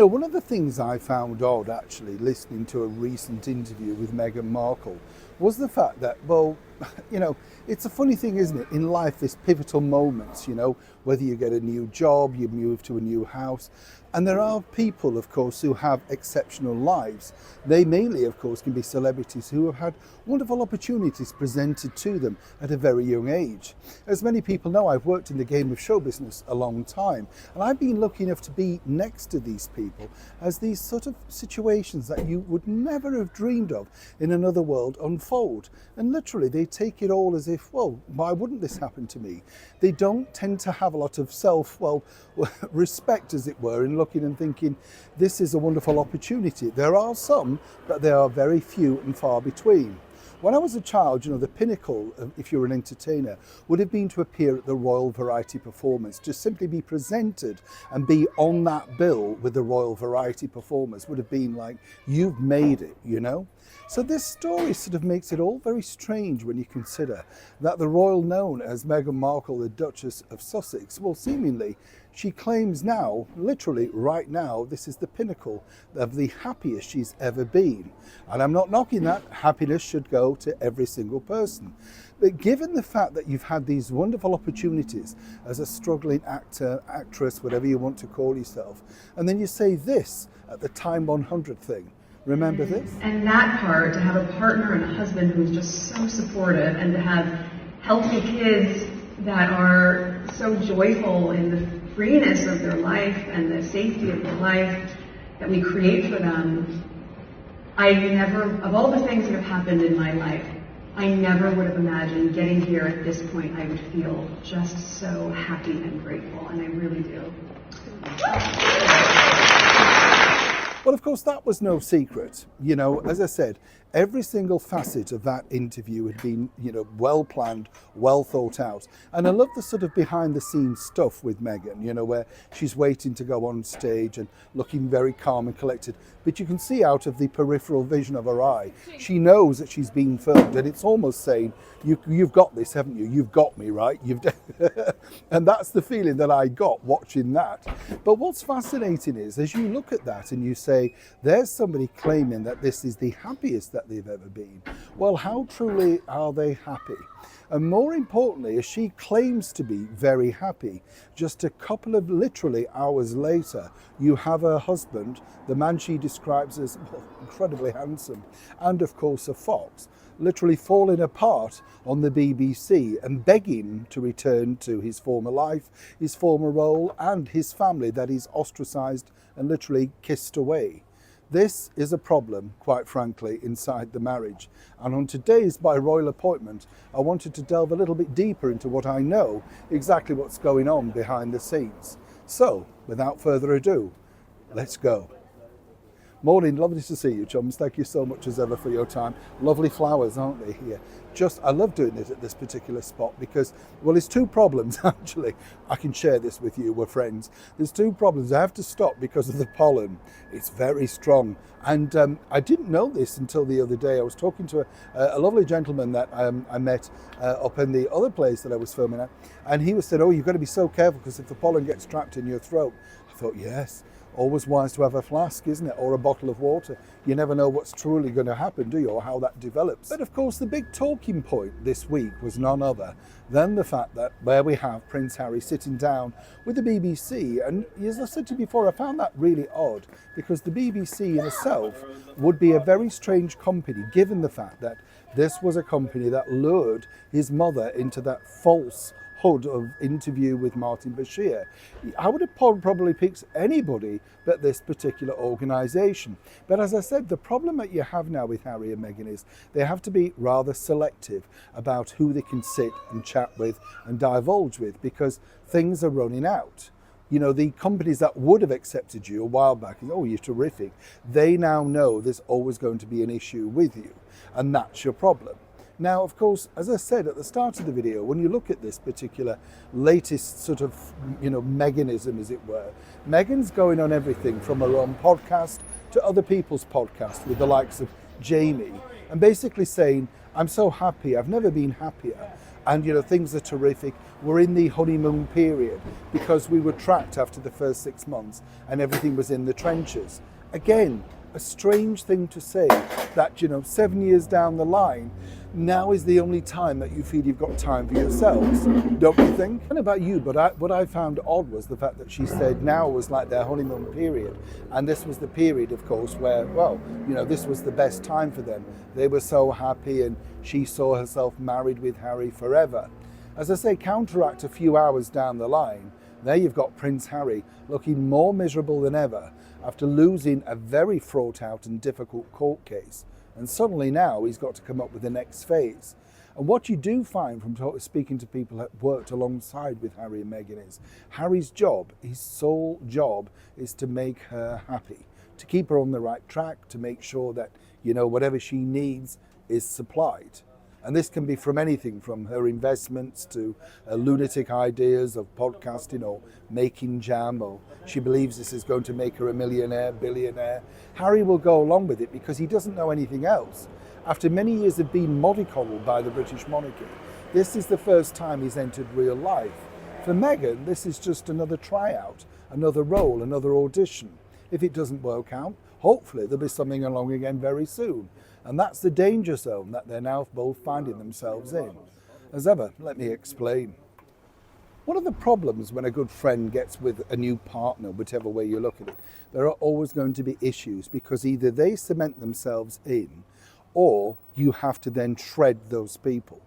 one of the things I found odd actually listening to a recent interview with Meghan Markle was the fact that, well, it's a funny thing, isn't it? In life, there's pivotal moments, whether you get a new job, you move to a new house. And there are people, of course, who have exceptional lives. They mainly, of course, can be celebrities who have had wonderful opportunities presented to them at a very young age. As many people know, I've worked in the game of show business a long time, and I've been lucky enough to be next to these people as these sort of situations that you would never have dreamed of in another world unfold. And literally, they take it all as if, well, why wouldn't this happen to me? They don't tend to have a lot of respect, as it were, in looking and thinking, this is a wonderful opportunity. There are some, but they are very few and far between. When I was a child, the pinnacle, if you're an entertainer, would have been to appear at the Royal Variety Performance, to simply be presented and be on that bill with the Royal Variety Performers would have been like, you've made it, So this story sort of makes it all very strange when you consider that the royal known as Meghan Markle, the Duchess of Sussex, well, seemingly, she claims now, literally right now, this is the pinnacle of the happiest she's ever been. And I'm not knocking that. Happiness should go to every single person. But given the fact that you've had these wonderful opportunities as a struggling actor, actress, whatever you want to call yourself, and then you say this at the Time 100 thing, remember this? And that part, to have a partner and a husband who's just so supportive, and to have healthy kids that are so joyful in the freeness of their life and the safety of their life that we create for them. I never, of all the things that have happened in my life, I never would have imagined getting here at this point. I would feel just so happy and grateful, and I really do. Well, of course, that was no secret. As I said, every single facet of that interview had been, well planned, well thought out. And I love the sort of behind the scenes stuff with Meghan, where she's waiting to go on stage and looking very calm and collected. But you can see out of the peripheral vision of her eye, she knows that she's being filmed, and it's almost saying, you've got this, haven't you? You've got me, right? And that's the feeling that I got watching that. But what's fascinating is, as you look at that and you say, there's somebody claiming that this is the happiest that they've ever been. Well, how truly are they happy? And more importantly, as she claims to be very happy, just a couple of literally hours later, you have her husband, the man she describes as incredibly handsome, and of course a fox, literally falling apart on the BBC and begging to return to his former life, his former role, and his family that he's ostracised and literally kissed away. This is a problem, quite frankly, inside the marriage. And on today's By Royal Appointment, I wanted to delve a little bit deeper into what I know, exactly what's going on behind the scenes. So, without further ado, let's go. Morning, lovely to see you, chums. Thank you so much as ever for your time. Lovely flowers, aren't they, here? I love doing it at this particular spot because, well, there's two problems, actually. I can share this with you, we're friends. There's two problems. I have to stop because of the pollen. It's very strong. And I didn't know this until the other day. I was talking to a lovely gentleman that I met up in the other place that I was filming at. And he was saying, oh, you've got to be so careful because if the pollen gets trapped in your throat. I thought, yes. Always wise to have a flask, isn't it? Or a bottle of water. You never know what's truly going to happen, do you? Or how that develops. But of course, the big talking point this week was none other than the fact that where we have Prince Harry sitting down with the BBC. And as I said to you before, I found that really odd because the BBC in itself would be a very strange company, given the fact that this was a company that lured his mother into that false hood of interview with Martin Bashir. I would have probably picked anybody but this particular organisation. But as I said, the problem that you have now with Harry and Meghan is they have to be rather selective about who they can sit and chat with and divulge with because things are running out. The companies that would have accepted you a while back, oh, you're terrific, they now know there's always going to be an issue with you, and that's your problem. Now, of course, as I said at the start of the video, when you look at this particular latest sort of, Meghanism, as it were, Meghan's going on everything from her own podcast to other people's podcasts with the likes of Jamie, and basically saying, I'm so happy, I've never been happier. And things are terrific. We're in the honeymoon period because we were trapped after the first 6 months and everything was in the trenches. Again, a strange thing to say that 7 years down the line, now is the only time that you feel you've got time for yourselves, don't you think? And about you, but what I found odd was the fact that she said now was like their honeymoon period, and this was the period, of course, where, this was the best time for them. They were so happy, and she saw herself married with Harry forever. As I say, counteract a few hours down the line, there you've got Prince Harry looking more miserable than ever after losing a very fraught out and difficult court case. And suddenly now he's got to come up with the next phase. And what you do find from speaking to people that worked alongside with Harry and Meghan is Harry's job, his sole job, is to make her happy, to keep her on the right track, to make sure that, whatever she needs is supplied. And this can be from anything from her investments to lunatic ideas of podcasting or making jam, or she believes this is going to make her a millionaire, billionaire. Harry will go along with it because he doesn't know anything else. After many years of being mollycoddled by the British monarchy, this is the first time he's entered real life. For Meghan, this is just another tryout, another role, another audition. If it doesn't work out, hopefully there'll be something along again very soon. And that's the danger zone that they're now both finding themselves in. As ever, let me explain. One of the problems when a good friend gets with a new partner, whichever way you look at it, there are always going to be issues because either they cement themselves in or you have to then shred those people.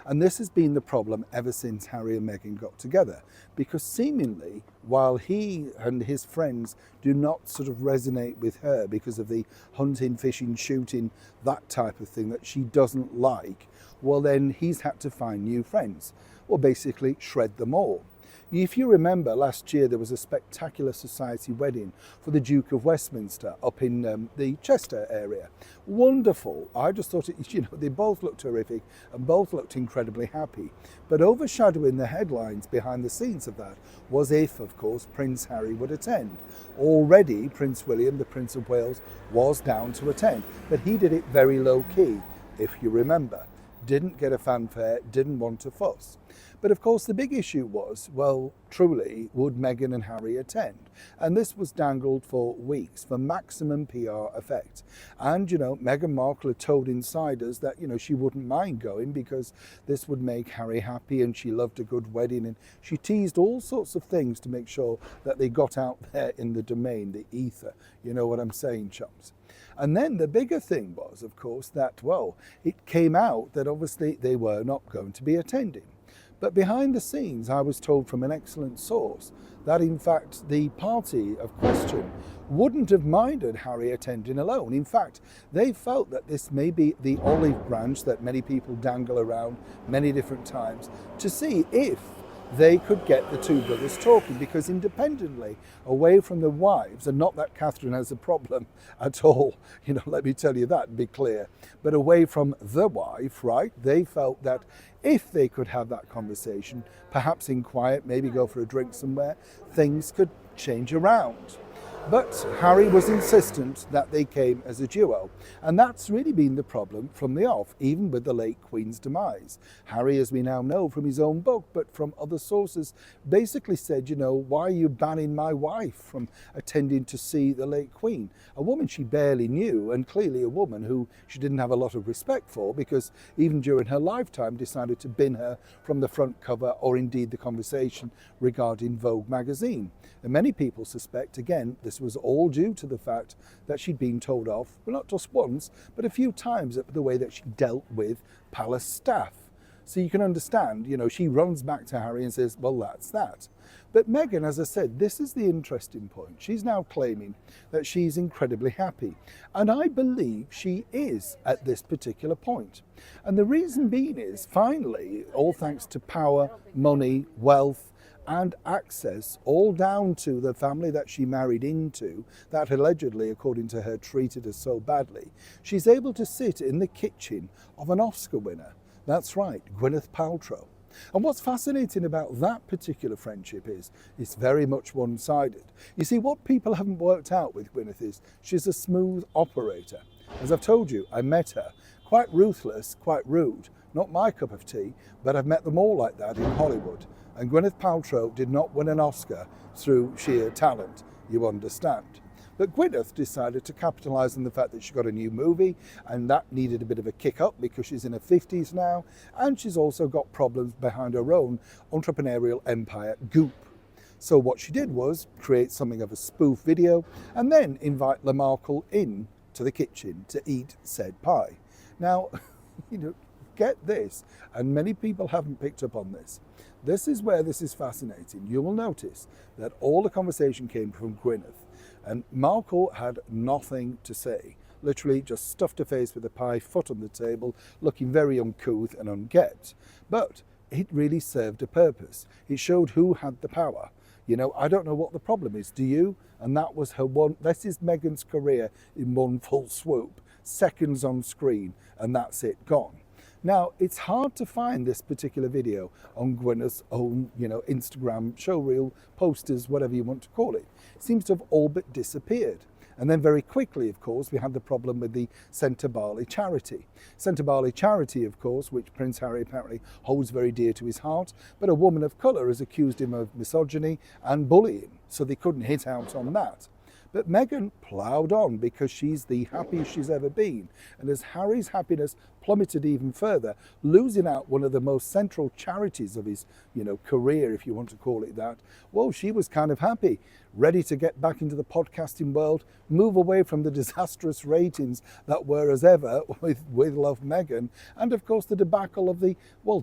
And this has been the problem ever since Harry and Meghan got together, because seemingly, while he and his friends do not sort of resonate with her because of the hunting, fishing, shooting, that type of thing that she doesn't like, well then he's had to find new friends, or basically shred them all. If you remember, last year there was a spectacular society wedding for the Duke of Westminster up in the Chester area. Wonderful. I just thought, they both looked terrific and both looked incredibly happy. But overshadowing the headlines behind the scenes of that was if, of course, Prince Harry would attend. Already, Prince William, the Prince of Wales, was down to attend, but he did it very low key, if you remember. Didn't get a fanfare, didn't want to fuss. But of course the big issue was, well, truly, would Meghan and Harry attend? And this was dangled for weeks for maximum PR effect. And, Meghan Markle had told insiders that, she wouldn't mind going because this would make Harry happy and she loved a good wedding. And she teased all sorts of things to make sure that they got out there in the domain, the ether. You know what I'm saying, chums? And then the bigger thing was, of course, that, it came out that obviously they were not going to be attending. But behind the scenes, I was told from an excellent source that, in fact, the party of question wouldn't have minded Harry attending alone. In fact, they felt that this may be the olive branch that many people dangle around many different times to see if they could get the two brothers talking, because independently, away from the wives, and not that Catherine has a problem at all, let me tell you that and be clear, but away from the wife, right, they felt that if they could have that conversation, perhaps in quiet, maybe go for a drink somewhere, things could change around. But Harry was insistent that they came as a duo, and that's really been the problem from the off, even with the late Queen's demise. Harry, as we now know from his own book, but from other sources, basically said, why are you banning my wife from attending to see the late Queen? A woman she barely knew, and clearly a woman who she didn't have a lot of respect for, because even during her lifetime decided to bin her from the front cover, or indeed the conversation regarding Vogue magazine. And many people suspect, again, this was all due to the fact that she'd been told off, well, not just once, but a few times, at the way that she dealt with palace staff. So you can understand, she runs back to Harry and says, well, that's that. But Meghan, as I said, this is the interesting point. She's now claiming that she's incredibly happy. And I believe she is at this particular point. And the reason being is, finally, all thanks to power, money, wealth, and access, all down to the family that she married into, that allegedly, according to her, treated her so badly, she's able to sit in the kitchen of an Oscar winner. That's right, Gwyneth Paltrow. And what's fascinating about that particular friendship is it's very much one-sided. You see, what people haven't worked out with Gwyneth is she's a smooth operator. As I've told you, I met her. Quite ruthless, quite rude, not my cup of tea, but I've met them all like that in Hollywood. And Gwyneth Paltrow did not win an Oscar through sheer talent, you understand. But Gwyneth decided to capitalise on the fact that she got a new movie, and that needed a bit of a kick up because she's in her 50s now, and she's also got problems behind her own entrepreneurial empire, Goop. So what she did was create something of a spoof video and then invite Lamarckle in to the kitchen to eat said pie. Now, get this, and many people haven't picked up on this. This is where this is fascinating. You will notice that all the conversation came from Gwyneth, and Markle had nothing to say. Literally just stuffed her face with a pie, foot on the table, looking very uncouth and unkept. But it really served a purpose. It showed who had the power. I don't know what the problem is, do you? And that was her one, this is Meghan's career in one full swoop. Seconds on screen, and that's it, gone. Now, it's hard to find this particular video on Gwyneth's own, Instagram, showreel, posters, whatever you want to call it. It seems to have all but disappeared. And then very quickly, of course, we had the problem with the Centre Barley charity. Centre Barley charity, of course, which Prince Harry apparently holds very dear to his heart, but a woman of colour has accused him of misogyny and bullying, so they couldn't hit out on that. But Meghan ploughed on because she's the happiest she's ever been. And as Harry's happiness plummeted even further, losing out one of the most central charities of his, career, if you want to call it that, well, she was kind of happy, ready to get back into the podcasting world, move away from the disastrous ratings that were as ever with Love Meghan, and of course the debacle of the,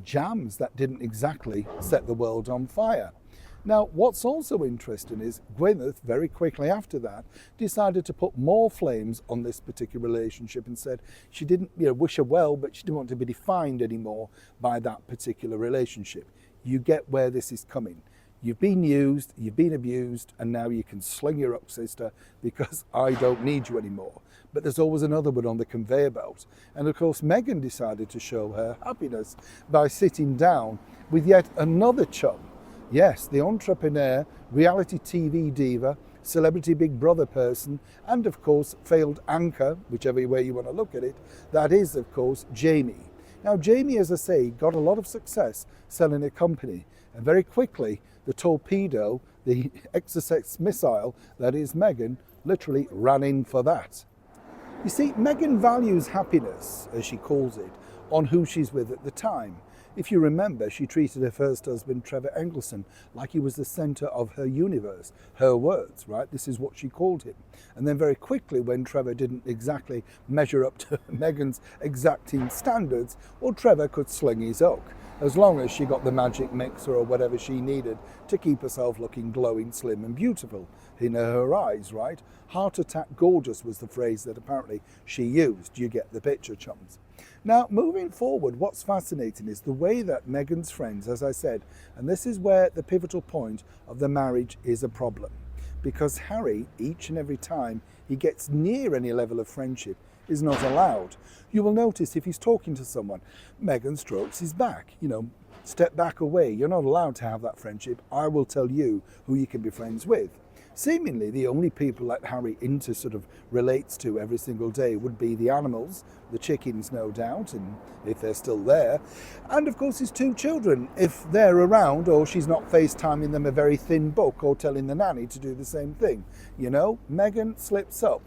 jams that didn't exactly set the world on fire. Now, what's also interesting is Gwyneth, very quickly after that, decided to put more flames on this particular relationship and said she didn't wish her well, but she didn't want to be defined anymore by that particular relationship. You get where this is coming. You've been used, you've been abused, and now you can sling your up, sister, because I don't need you anymore. But there's always another one on the conveyor belt. And of course, Meghan decided to show her happiness by sitting down with yet another chum. Yes, the entrepreneur, reality TV diva, celebrity Big Brother person, and of course, failed anchor, whichever way you want to look at it, that is, of course, Jamie. Now, Jamie, as I say, got a lot of success selling a company, and very quickly, the torpedo, the exocet missile, that is Meghan, literally ran in for that. You see, Meghan values happiness, as she calls it, on who she's with at the time. If you remember, she treated her first husband, Trevor Engelson, like he was the centre of her universe, her words, right? This is what she called him. And then very quickly, when Trevor didn't exactly measure up to Meghan's exacting standards, well, Trevor could sling his oak, as long as she got the magic mixer or whatever she needed to keep herself looking glowing, slim and beautiful in her eyes, right? Heart attack gorgeous was the phrase that apparently she used. You get the picture, chums. Now, moving forward, what's fascinating is the way that Meghan's friends, as I said, and this is where the pivotal point of the marriage is a problem, because Harry, each and every time he gets near any level of friendship, is not allowed. You will notice if he's talking to someone, Meghan strokes his back, step back away. You're not allowed to have that friendship. I will tell you who you can be friends with. Seemingly, the only people that Harry sort of relates to every single day would be the animals, the chickens, no doubt, and if they're still there, and of course his two children, if they're around, or she's not FaceTiming them a very thin book or telling the nanny to do the same thing. Meghan slips up.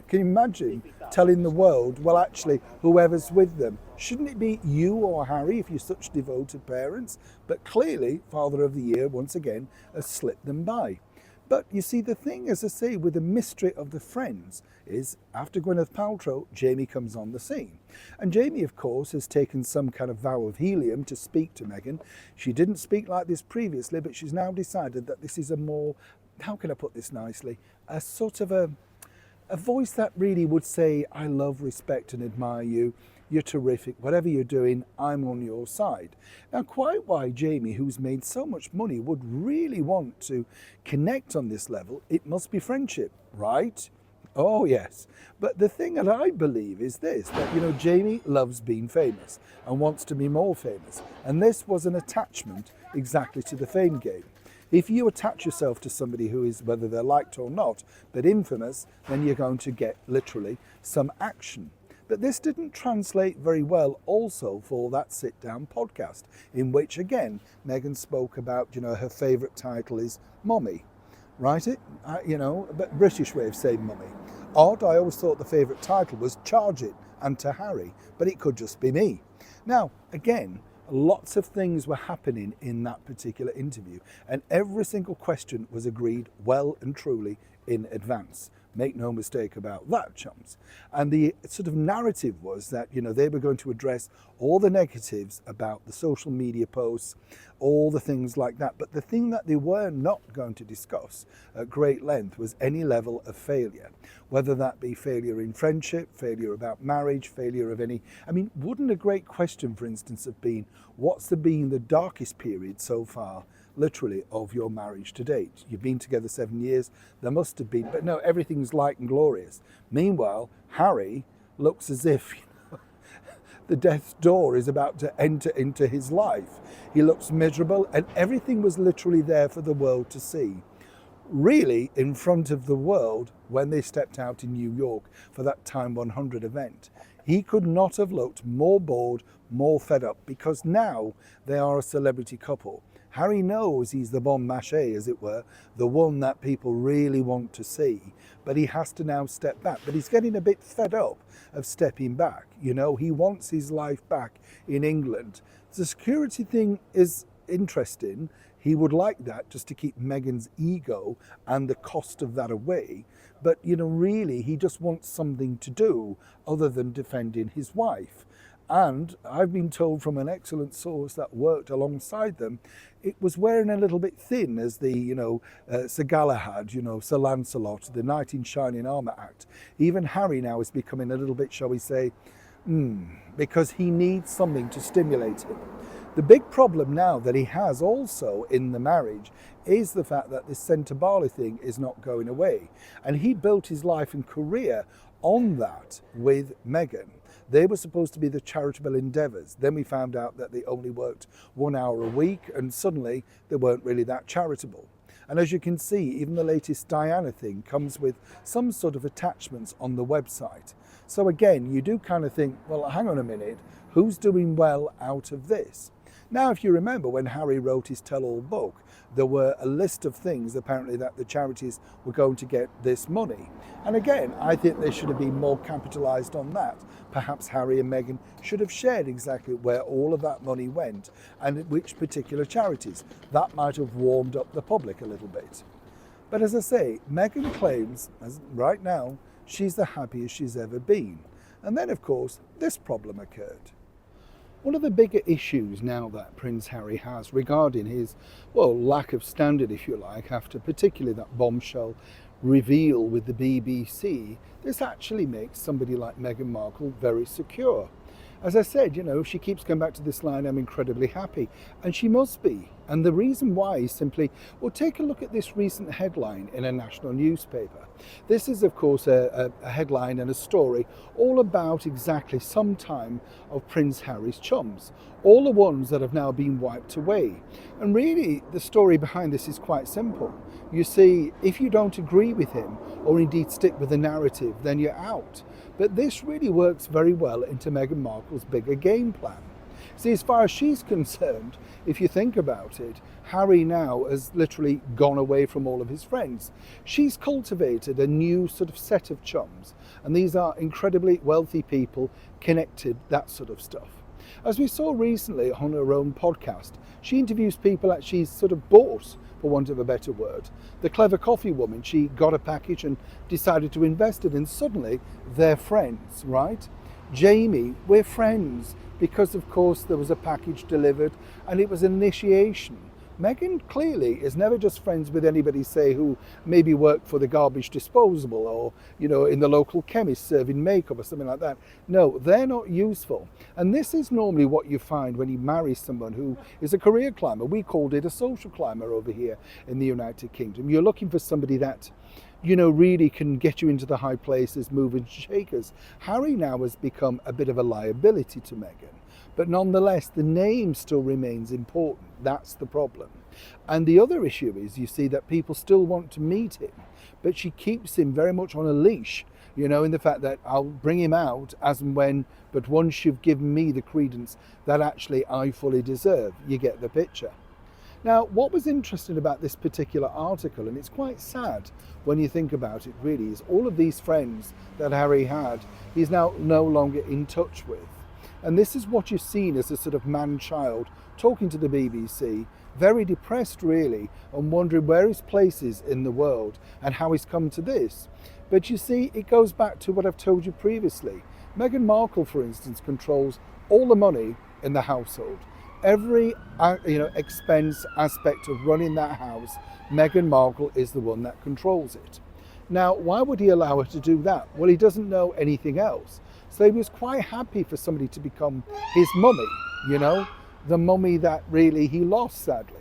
Can you imagine telling the world, well, actually, whoever's with them, shouldn't it be you or Harry if you're such devoted parents? But clearly, Father of the Year, once again, has slipped them by. But you see, the thing, as I say, with the mystery of the friends is after Gwyneth Paltrow, Jamie comes on the scene. And Jamie, of course, has taken some kind of vow of helium to speak to Meghan. She didn't speak like this previously, but she's now decided that this is a more, how can I put this nicely, a sort of a voice that really would say, I love, respect and admire you. You're terrific. Whatever you're doing, I'm on your side. Now, quite why Jamie, who's made so much money, would really want to connect on this level, it must be friendship, right? Oh, yes. But the thing that I believe is this, that, Jamie loves being famous and wants to be more famous. And this was an attachment exactly to the fame game. If you attach yourself to somebody who is, whether they're liked or not, but infamous, then you're going to get literally some action. But this didn't translate very well also for that sit-down podcast, in which, again, Meghan spoke about, her favourite title is Mummy. Write it, but British way of saying mummy. Odd, I always thought the favourite title was Charge It and to Harry, but it could just be me. Now, again, lots of things were happening in that particular interview, and every single question was agreed well and truly in advance. Make no mistake about that, chums. And the sort of narrative was that, they were going to address all the negatives about the social media posts, all the things like that. But the thing that they were not going to discuss at great length was any level of failure, whether that be failure in friendship, failure about marriage, failure of any. I mean, wouldn't a great question, for instance, have been, what's been the darkest period so far, literally, of your marriage to date? You've been together 7 years, there must have been, but no, everything's light and glorious. Meanwhile, Harry looks as if the death's door is about to enter into his life. He looks miserable, and everything was literally there for the world to see. Really, in front of the world, when they stepped out in New York for that Time 100 event, he could not have looked more bored, more fed up, because now they are a celebrity couple. Harry knows he's the bon marché, as it were, the one that people really want to see, but he has to now step back. But he's getting a bit fed up of stepping back. He wants his life back in England. The security thing is interesting. He would like that just to keep Meghan's ego and the cost of that away. But, really, he just wants something to do other than defending his wife. And I've been told from an excellent source that worked alongside them, it was wearing a little bit thin, as the, Sir Galahad, Sir Lancelot, the knight in shining armour act. Even Harry now is becoming a little bit, shall we say, because he needs something to stimulate him. The big problem now that he has also in the marriage is the fact that this Centre Barley thing is not going away. And he built his life and career on that with Meghan. They were supposed to be the charitable endeavours. Then we found out that they only worked 1 hour a week, and suddenly they weren't really that charitable. And as you can see, even the latest Diana thing comes with some sort of attachments on the website. So again, you do kind of think, well, hang on a minute, who's doing well out of this? Now, if you remember when Harry wrote his tell-all book, there were a list of things apparently that the charities were going to get this money. And again, I think they should have been more capitalised on that. Perhaps Harry and Meghan should have shared exactly where all of that money went and which particular charities. That might have warmed up the public a little bit. But as I say, Meghan claims, as right now, she's the happiest she's ever been. And then, of course, this problem occurred. One of the bigger issues now that Prince Harry has regarding his, lack of standard, if you like, after particularly that bombshell reveal with the BBC, this actually makes somebody like Meghan Markle very secure. As I said, she keeps going back to this line, I'm incredibly happy, and she must be. And the reason why is simply, take a look at this recent headline in a national newspaper. This is, of course, a headline and a story all about exactly some time of Prince Harry's chums, all the ones that have now been wiped away. And really, the story behind this is quite simple. You see, if you don't agree with him, or indeed stick with the narrative, then you're out. But this really works very well into Meghan Markle's bigger game plan. See, as far as she's concerned, if you think about it, Harry now has literally gone away from all of his friends. She's cultivated a new sort of set of chums, and these are incredibly wealthy people, connected, that sort of stuff. As we saw recently on her own podcast, she interviews people that she's sort of bought, for want of a better word. The clever coffee woman, she got a package and decided to invest it, and suddenly they're friends, right? Jamie, we're friends, because of course there was a package delivered and it was an initiation. Meghan clearly is never just friends with anybody, say, who maybe worked for the garbage disposal or, in the local chemist serving makeup or something like that. No, they're not useful. And this is normally what you find when you marry someone who is a career climber. We called it a social climber over here in the United Kingdom. You're looking for somebody that, really can get you into the high places, movers and shakers. Harry now has become a bit of a liability to Meghan. But nonetheless, the name still remains important. That's the problem. And the other issue is, you see, that people still want to meet him, but she keeps him very much on a leash. in the fact that I'll bring him out as and when, but once you've given me the credence that actually I fully deserve. You get the picture. Now, what was interesting about this particular article, and it's quite sad when you think about it really, is all of these friends that Harry had, he's now no longer in touch with. And this is what you've seen as a sort of man-child talking to the BBC, very depressed really, and wondering where his place is in the world and how he's come to this. But you see, it goes back to what I've told you previously. Meghan Markle, for instance, controls all the money in the household. Every expense aspect of running that house, Meghan Markle is the one that controls it. Now, why would he allow her to do that? Well, he doesn't know anything else. So he was quite happy for somebody to become his mummy, the mummy that really he lost, sadly.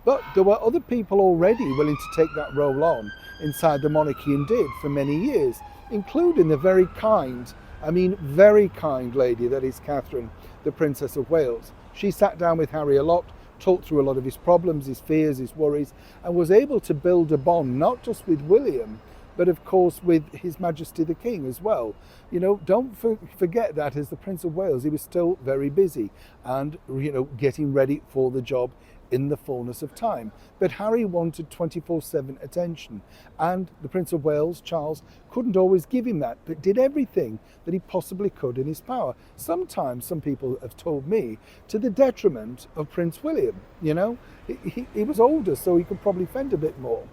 But there were other people already willing to take that role on inside the monarchy and did for many years, including the very kind lady that is Catherine, the Princess of Wales. She sat down with Harry a lot, talked through a lot of his problems, his fears, his worries, and was able to build a bond, not just with William, but of course with His Majesty the King as well. Don't forget that as the Prince of Wales, he was still very busy and, getting ready for the job in the fullness of time. But Harry wanted 24/7 attention, and the Prince of Wales, Charles, couldn't always give him that, but did everything that he possibly could in his power. Sometimes, some people have told me, to the detriment of Prince William. He was older, so he could probably fend a bit more.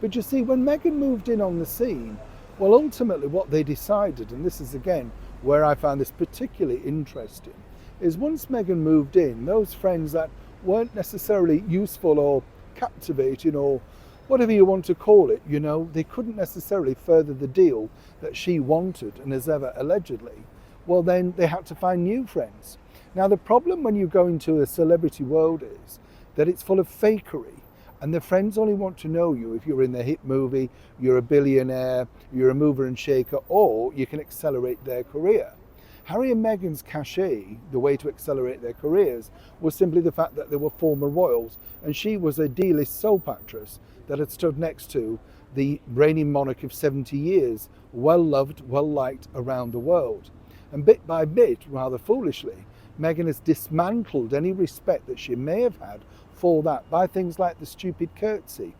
But you see, when Meghan moved in on the scene, well, ultimately what they decided, and this is again where I found this particularly interesting, is once Meghan moved in, those friends that weren't necessarily useful or captivating or whatever you want to call it, they couldn't necessarily further the deal that she wanted and as ever allegedly, well then they had to find new friends. Now the problem when you go into a celebrity world is that it's full of fakery, and the friends only want to know you if you're in the hit movie, you're a billionaire, you're a mover and shaker, or you can accelerate their career. Harry and Meghan's cachet, the way to accelerate their careers, was simply the fact that they were former royals, and she was a D-list soap actress that had stood next to the reigning monarch of 70 years, well loved, well liked around the world. And bit by bit, rather foolishly, Meghan has dismantled any respect that she may have had for that by things like the stupid curtsy,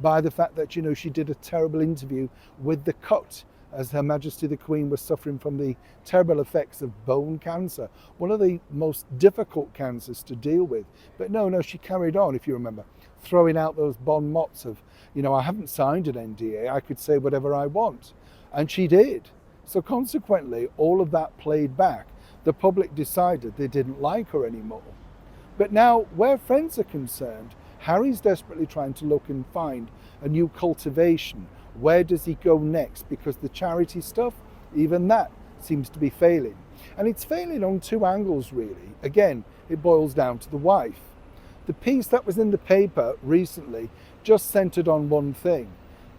by the fact that, she did a terrible interview with the cut as Her Majesty the Queen was suffering from the terrible effects of bone cancer, one of the most difficult cancers to deal with. But no, she carried on, if you remember, throwing out those bon mots of, I haven't signed an NDA, I could say whatever I want. And she did. So consequently, all of that played back. The public decided they didn't like her anymore. But now, where friends are concerned, Harry's desperately trying to look and find a new cultivation. Where does he go next? Because the charity stuff, even that seems to be failing. And it's failing on two angles, really. Again, it boils down to the wife. The piece that was in the paper recently just centered on one thing.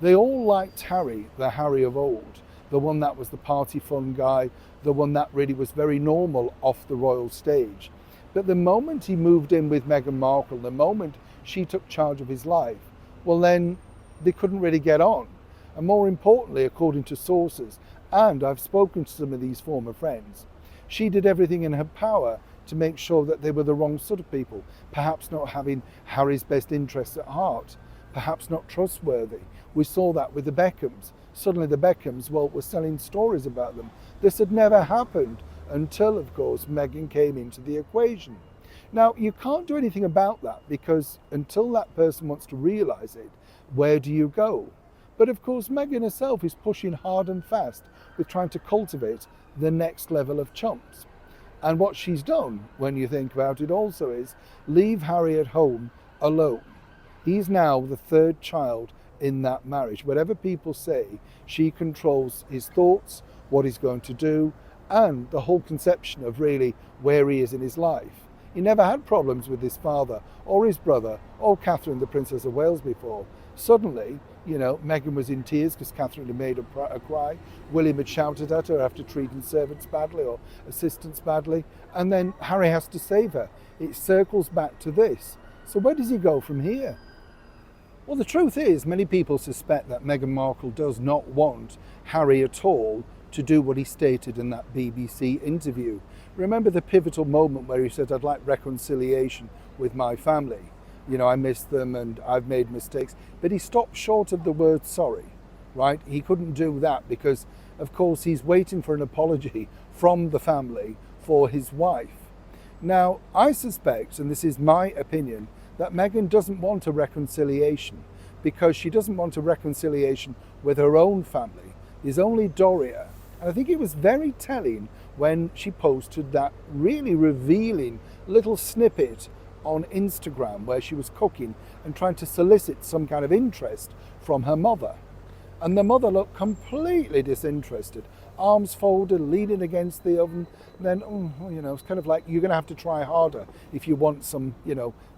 They all liked Harry, the Harry of old, the one that was the party fun guy, the one that really was very normal off the royal stage. But the moment he moved in with Meghan Markle, the moment she took charge of his life, well then they couldn't really get on. And more importantly, according to sources, and I've spoken to some of these former friends, she did everything in her power to make sure that they were the wrong sort of people, perhaps not having Harry's best interests at heart, perhaps not trustworthy. We saw that with the Beckhams. Suddenly the Beckhams, were selling stories about them. This had never happened until, of course, Meghan came into the equation. Now, you can't do anything about that because until that person wants to realise it, where do you go? But of course, Meghan herself is pushing hard and fast with trying to cultivate the next level of chumps. And what she's done, when you think about it also, is leave Harry at home alone. He's now the third child in that marriage. Whatever people say, she controls his thoughts, what he's going to do, and the whole conception of really where he is in his life. He never had problems with his father or his brother or Catherine, the Princess of Wales, before. Suddenly, Meghan was in tears because Catherine had made her cry. William had shouted at her after treating servants badly or assistants badly. And then Harry has to save her. It circles back to this. So where does he go from here? Well, the truth is, many people suspect that Meghan Markle does not want Harry at all to do what he stated in that BBC interview. Remember the pivotal moment where he said, I'd like reconciliation with my family. You know, I miss them and I've made mistakes. But he stopped short of the word sorry, right? He couldn't do that because, of course, he's waiting for an apology from the family for his wife. Now, I suspect, and this is my opinion, that Meghan doesn't want a reconciliation because she doesn't want a reconciliation with her own family. There's only Doria. And I think it was very telling when she posted that really revealing little snippet on Instagram where she was cooking and trying to solicit some kind of interest from her mother. And the mother looked completely disinterested, arms folded, leaning against the oven. Then, it's kind of like, you're going to have to try harder if you want some,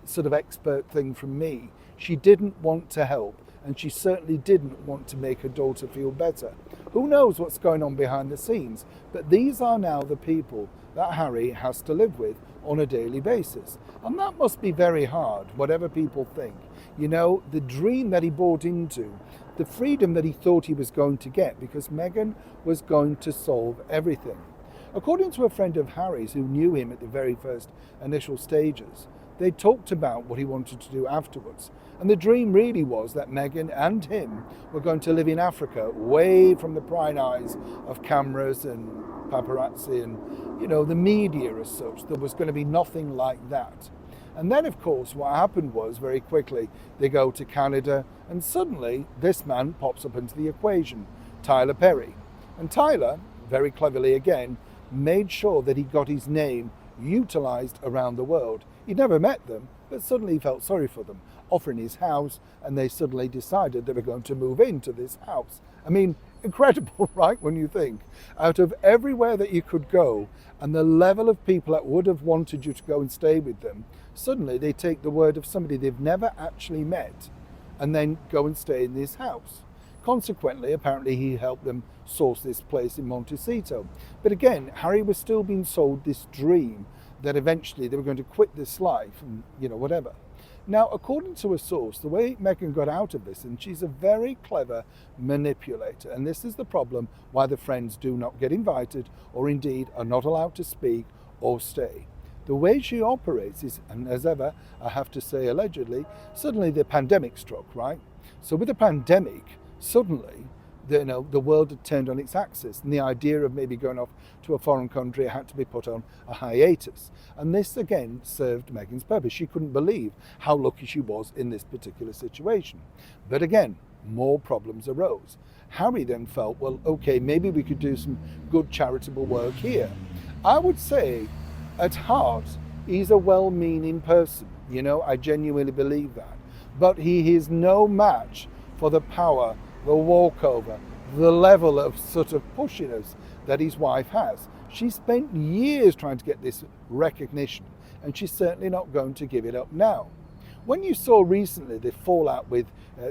sort of expert thing from me. She didn't want to help, and she certainly didn't want to make her daughter feel better. Who knows what's going on behind the scenes? But these are now the people that Harry has to live with on a daily basis. And that must be very hard, whatever people think. The dream that he bought into, the freedom that he thought he was going to get because Meghan was going to solve everything. According to a friend of Harry's who knew him at the very first initial stages, they talked about what he wanted to do afterwards. And the dream really was that Meghan and him were going to live in Africa, away from the prying eyes of cameras and paparazzi and, the media as such. There was going to be nothing like that. And then, of course, what happened was very quickly they go to Canada and suddenly this man pops up into the equation, Tyler Perry. And Tyler, very cleverly again, made sure that he got his name utilised around the world. He'd never met them, but suddenly he felt sorry for them, offering his house, and they suddenly decided they were going to move into this house. I mean, incredible, right, when you think. Out of everywhere that you could go, and the level of people that would have wanted you to go and stay with them, suddenly they take the word of somebody they've never actually met, and then go and stay in this house. Consequently, apparently he helped them source this place in Montecito. But again, Harry was still being sold this dream that eventually they were going to quit this life and, whatever. Now, according to a source, the way Meghan got out of this, and she's a very clever manipulator, and this is the problem why the friends do not get invited or indeed are not allowed to speak or stay. The way she operates is, and as ever, I have to say allegedly, suddenly the pandemic struck, right? So with the pandemic, suddenly, the world had turned on its axis, and the idea of maybe going off to a foreign country had to be put on a hiatus. And this again served Meghan's purpose. She couldn't believe how lucky she was in this particular situation. But again, more problems arose. Harry then felt, well, okay, maybe we could do some good charitable work here. I would say, at heart, he's a well-meaning person. I genuinely believe that. But he is no match for the power, the walkover, the level of sort of pushiness that his wife has. She spent years trying to get this recognition, and she's certainly not going to give it up now. When you saw recently the fallout with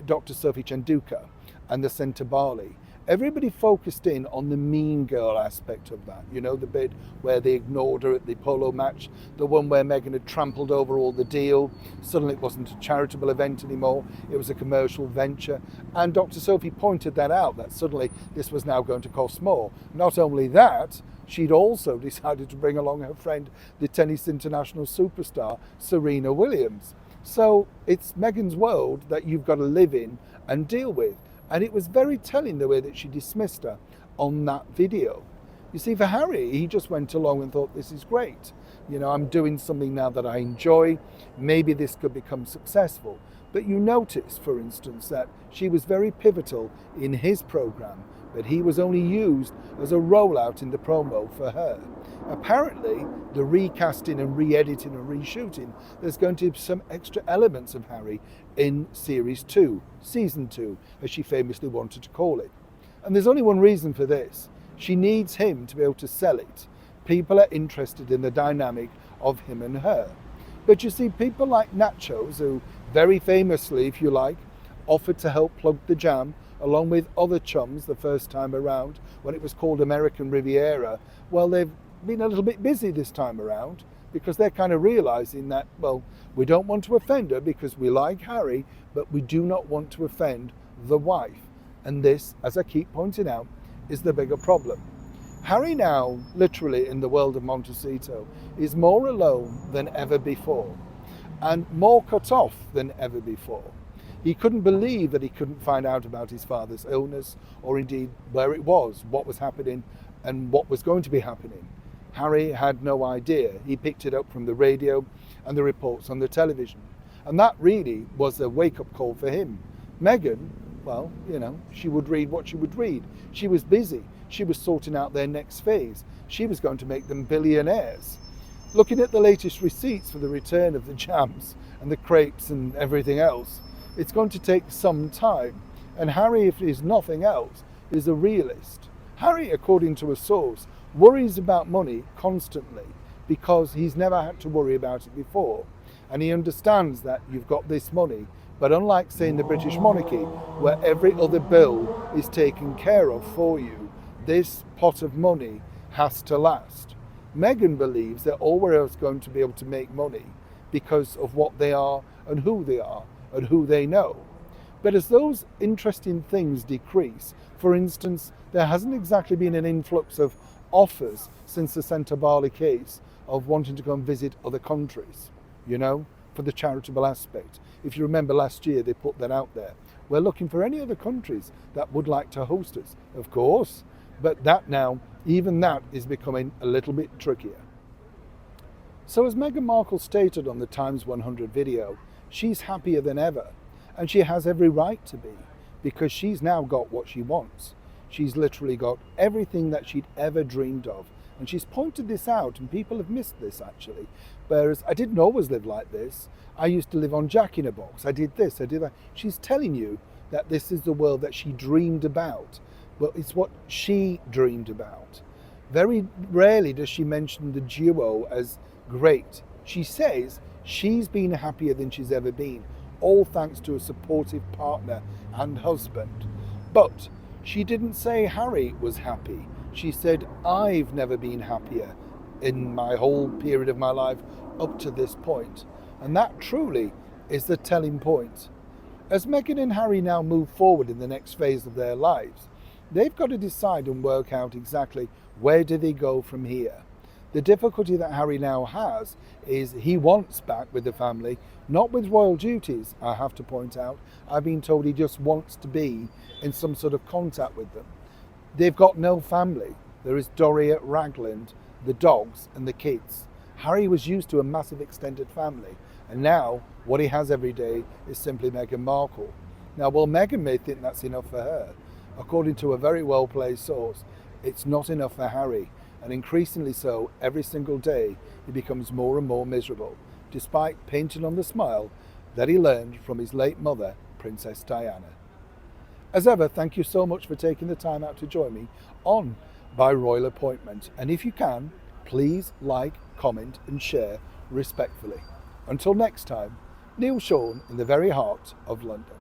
Dr. Sophie Chanduka and the Centre Bali, everybody focused in on the mean girl aspect of that. The bit where they ignored her at the polo match, the one where Meghan had trampled over all the deal. Suddenly it wasn't a charitable event anymore, it was a commercial venture. And Dr. Sophie pointed that out, that suddenly this was now going to cost more. Not only that, she'd also decided to bring along her friend, the tennis international superstar, Serena Williams. So it's Meghan's world that you've got to live in and deal with. And it was very telling the way that she dismissed her on that video. You see, for Harry, he just went along and thought, this is great. I'm doing something now that I enjoy. Maybe this could become successful. But you notice, for instance, that she was very pivotal in his program, but he was only used as a rollout in the promo for her. Apparently, the recasting and re-editing and reshooting, there's going to be some extra elements of Harry in Series 2, Season 2, as she famously wanted to call it. And there's only one reason for this. She needs him to be able to sell it. People are interested in the dynamic of him and her. But you see, people like Nachos, who very famously, if you like, offered to help plug the jam, along with other chums the first time around, when it was called American Riviera, well, they've been a little bit busy this time around because they're kind of realizing that, well, we don't want to offend her because we like Harry, but we do not want to offend the wife. And this, as I keep pointing out, is the bigger problem. Harry now, literally in the world of Montecito, is more alone than ever before and more cut off than ever before. He couldn't believe that he couldn't find out about his father's illness, or indeed where it was, what was happening and what was going to be happening. Harry had no idea. He picked it up from the radio and the reports on the television. And that really was a wake-up call for him. Meghan, well, she would read what she would read. She was busy. She was sorting out their next phase. She was going to make them billionaires. Looking at the latest receipts for the return of the jams and the crepes and everything else, it's going to take some time. And Harry, if he's nothing else, is a realist. Harry, according to a source, worries about money constantly because he's never had to worry about it before. And he understands that you've got this money, but unlike, say, in the British monarchy, where every other bill is taken care of for you, this pot of money has to last. Meghan believes they're always going to be able to make money because of what they are and who they know. But as those interesting things decrease, for instance, there hasn't exactly been an influx of offers since the Santa case of wanting to go and visit other countries, for the charitable aspect. If you remember last year, they put that out there. We're looking for any other countries that would like to host us, of course, but that now, even that is becoming a little bit trickier. So as Meghan Markle stated on the Times 100 video, she's happier than ever, and she has every right to be, because she's now got what she wants. She's literally got everything that she'd ever dreamed of, and she's pointed this out, and people have missed this actually. Whereas I didn't always live like this. I used to live on Jack in a Box. I did this, I did that. She's telling you that this is the world that she dreamed about, but it's what she dreamed about. Very rarely does she mention the duo as great. She says she's been happier than she's ever been, all thanks to a supportive partner and husband. But she didn't say Harry was happy. She said, I've never been happier in my whole period of my life up to this point. And that truly is the telling point. As Meghan and Harry now move forward in the next phase of their lives, they've got to decide and work out exactly where do they go from here. The difficulty that Harry now has is he wants back with the family, not with royal duties, I have to point out. I've been told he just wants to be in some sort of contact with them. They've got no family. There is Doria, Ragland, the dogs and the kids. Harry was used to a massive extended family, and now what he has every day is simply Meghan Markle. Now, while Meghan may think that's enough for her, according to a very well-placed source, it's not enough for Harry, and increasingly so every single day he becomes more and more miserable, despite painting on the smile that he learned from his late mother, Princess Diana. As ever, thank you so much for taking the time out to join me on By Royal Appointment, and if you can, please like, comment and share respectfully. Until next time, Neil Sean in the very heart of London.